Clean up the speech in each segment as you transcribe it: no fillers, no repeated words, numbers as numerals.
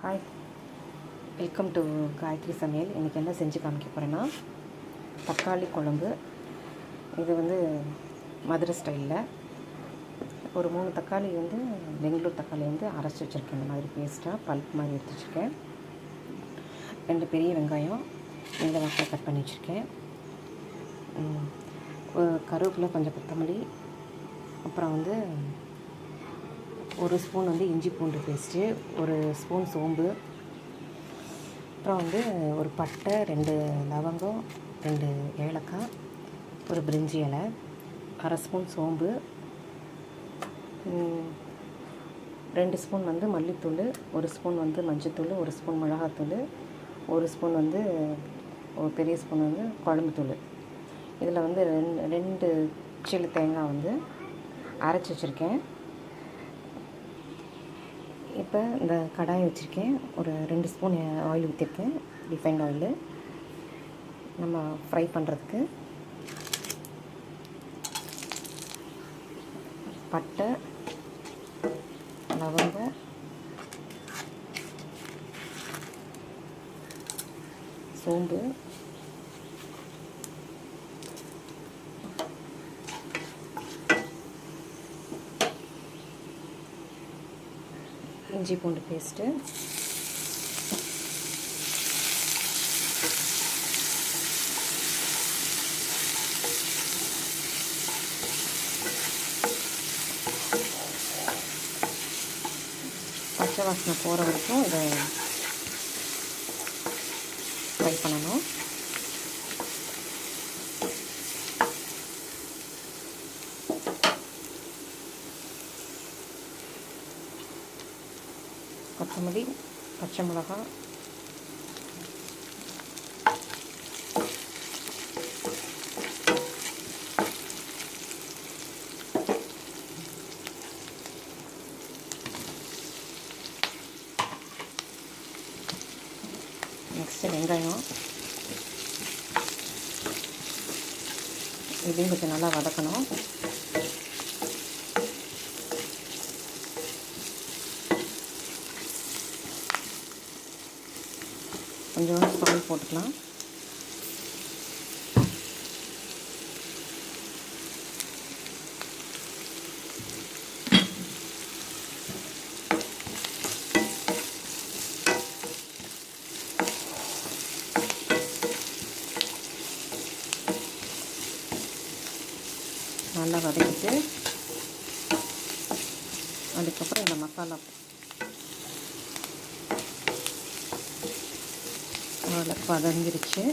Hi, welcome to Gayatri சமையல். இன்றைக்கி என்ன செஞ்சு காமிக்க போகிறேன்னா தக்காளி குழம்பு. இது மதுரை ஸ்டைலில் ஒரு 3 தக்காளி பெங்களூர் தக்காளி அரைச்சி வச்சுருக்கேன். இந்த மாதிரி பேஸ்ட்டாக பல்ப் மாதிரி எடுத்து வச்சுருக்கேன். 2 பெரிய வெங்காயம் இந்த வாக்கில் கட் பண்ணி வச்சுருக்கேன். கருவேப்பிலை, கொஞ்சம் கொத்தமல்லி, அப்புறம் ஒரு ஸ்பூன் இஞ்சி பூண்டு பேஸ்ட்டு, ஒரு ஸ்பூன் சோம்பு, அப்புறம் ஒரு பட்டை, 2 லவங்கம், 2 ஏலக்காய், ஒரு பிரிஞ்சி இலை, அரை ஸ்பூன் சோம்பு, 2 ஸ்பூன் மல்லித்தூள், ஒரு ஸ்பூன் மஞ்சத்தூள், ஒரு ஸ்பூன் மிளகாத்தூள், ஒரு ஸ்பூன் ஒரு பெரிய ஸ்பூன் குழம்புத்தூள். இதில் 2 சில்லு தேங்காய் அரைச்சி வச்சுருக்கேன். இப்போ இந்த கடாயை வச்சுருக்கேன். ஒரு 2 ஸ்பூன் ஆயில் ஊற்றிருக்கேன், ரிஃபைண்ட் ஆயிலு. நம்ம ஃப்ரை பண்ணுறதுக்கு பட்டை, லவங்கம், சோம்பு, இஞ்சி பூண்டு பேஸ்ட்டு, பச்சை வாசனை போகிற வரைக்கும் இதை ஃப்ரை பண்ணணும். கொத்தமல்லி, பச்சை மிளகாய், நெக்ஸ்ட்டு வெங்காயம். இதையும் கொஞ்சம் நல்லா வதக்கணும். கொஞ்சம் சால்ட் போட்டுக்கலாம். நல்லா வதக்கிட்டு அதுக்கப்புறம் இந்த மசாலா ஓரளவுக்கு வதங்கிருச்சு.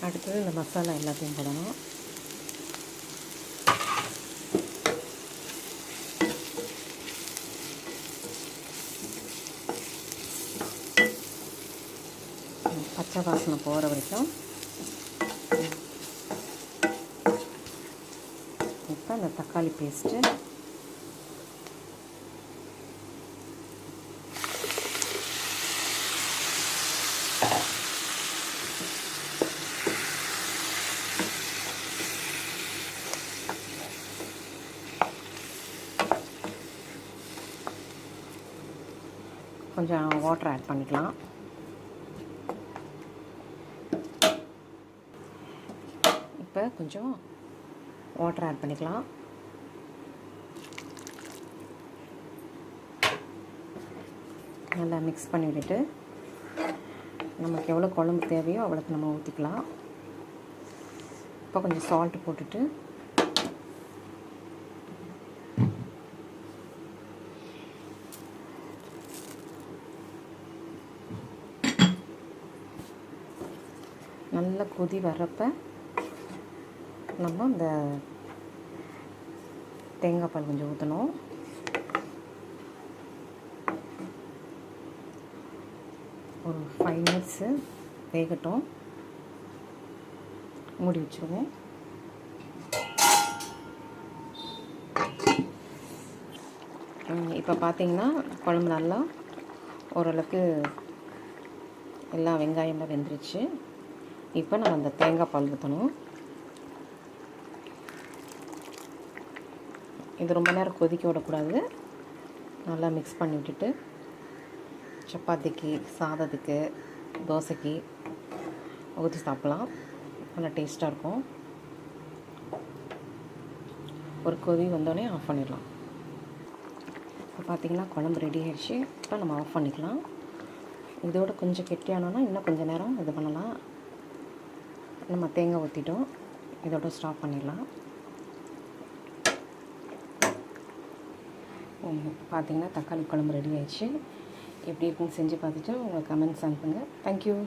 அடுத்தது இந்த மசாலா எல்லாத்தையும் போடணும். பச்சை வாசனை போகிற வரைக்கும். இப்போ இந்த தக்காளி பேஸ்ட்டு, கொஞ்சம் வாட்டர் ஆட் பண்ணிக்கலாம். இப்போ கொஞ்சம் வாட்டர் ஆட் பண்ணிக்கலாம். நல்லா மிக்ஸ் பண்ணி விட்டுட்டு நமக்கு எவ்வளோ குழம்பு தேவையோ அவ்வளோக்கு நம்ம ஊற்றிக்கலாம். இப்போ கொஞ்சம் சால்ட்டு போட்டுட்டு நல்லா கொதி வர்றப்ப நம்ம இந்த தேங்காய் பால் கொஞ்சம் ஊற்றணும். ஒரு 5 மினிட்ஸு வேகட்டும். மூடி வச்சுருவோம். இப்போ பார்த்திங்கன்னா குழம்பு நல்லா ஓரளவுக்கு எல்லா வெங்காயம்லாம் வெந்துருச்சு. இப்போ நம்ம அந்த தேங்காய் பால் ஊற்றணும். இது ரொம்ப நேரம் கொதிக்க விடக்கூடாது. நல்லா மிக்ஸ் பண்ணி விட்டுட்டு சப்பாத்திக்கு, சாதத்துக்கு, தோசைக்கு ஊற்றி சாப்பிட்லாம். நல்லா டேஸ்ட்டாக இருக்கும். ஒரு கொதி வந்தோடனே ஆஃப் பண்ணிடலாம். இப்போ பார்த்திங்கன்னா குழம்பு ரெடி ஆகிடுச்சு. இப்போ நம்ம ஆஃப் பண்ணிக்கலாம். இதோட கொஞ்சம் கெட்டியானோன்னா இன்னும் கொஞ்சம் நேரம் இது பண்ணலாம். நம்ம தேங்காய் ஊற்றிட்டோம். இதோட ஸ்டாப் பண்ணிடலாம். பார்த்திங்கன்னா தக்காளி குழம்பு ரெடி ஆகிடுச்சு. எப்படி இருக்குன்னு செஞ்சு பார்த்துட்டு உங்கள் கமெண்ட்ஸ் அனுப்புங்க. தேங்க்யூ.